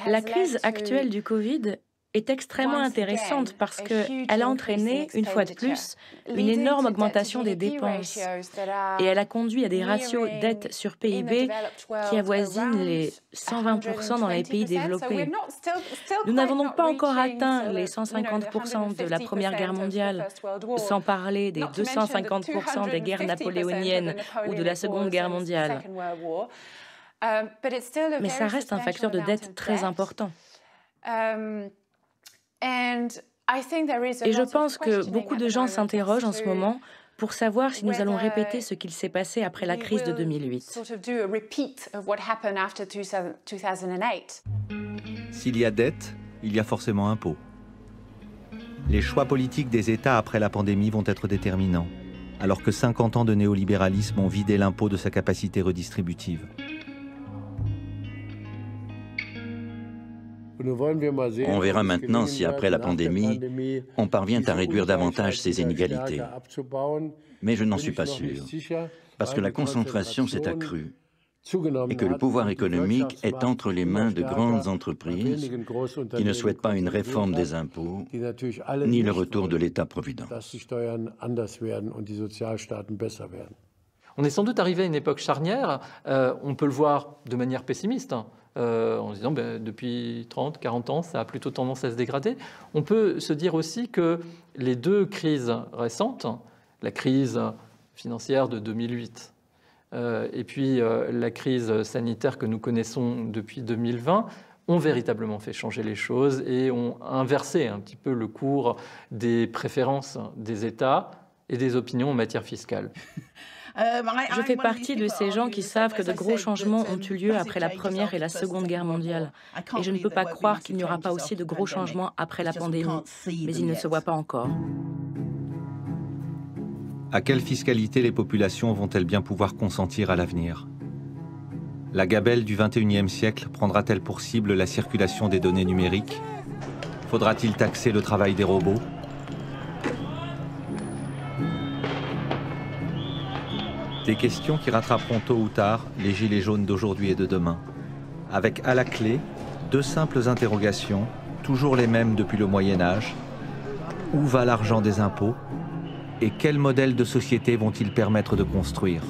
La crise actuelle du Covid est extrêmement intéressante parce qu'elle a entraîné, une fois de plus, une énorme augmentation des dépenses. Et elle a conduit à des ratios dette sur PIB qui avoisinent les 120% dans les pays développés. Nous n'avons donc pas encore atteint les 150% de la Première Guerre mondiale, sans parler des 250% des guerres napoléoniennes ou de la Seconde Guerre mondiale. Mais ça reste un facteur de dette très important. Et je pense que beaucoup de gens s'interrogent en ce moment pour savoir si nous allons répéter ce qu'il s'est passé après la crise de 2008. S'il y a dette, il y a forcément impôt. Les choix politiques des États après la pandémie vont être déterminants, alors que 50 ans de néolibéralisme ont vidé l'impôt de sa capacité redistributive. On verra maintenant si, après la pandémie, on parvient à réduire davantage ces inégalités. Mais je n'en suis pas sûr, parce que la concentration s'est accrue et que le pouvoir économique est entre les mains de grandes entreprises qui ne souhaitent pas une réforme des impôts, ni le retour de l'État-providence. On est sans doute arrivé à une époque charnière, on peut le voir de manière pessimiste, en se disant depuis 30, 40 ans, ça a plutôt tendance à se dégrader. On peut se dire aussi que les deux crises récentes, la crise financière de 2008 et puis la crise sanitaire que nous connaissons depuis 2020, ont véritablement fait changer les choses et ont inversé un petit peu le cours des préférences des États et des opinions en matière fiscale. Je fais partie de ces gens qui savent que de gros changements ont eu lieu après la Première et la Seconde Guerre mondiale. Et je ne peux pas croire qu'il n'y aura pas aussi de gros changements après la pandémie. Mais ils ne se voient pas encore. À quelle fiscalité les populations vont-elles bien pouvoir consentir à l'avenir? La gabelle du XXIe siècle prendra-t-elle pour cible la circulation des données numériques? Faudra-t-il taxer le travail des robots? Des questions qui rattraperont tôt ou tard les gilets jaunes d'aujourd'hui et de demain. Avec à la clé, deux simples interrogations, toujours les mêmes depuis le Moyen-Âge. Où va l'argent des impôts? Et quel modèle de société vont-ils permettre de construire?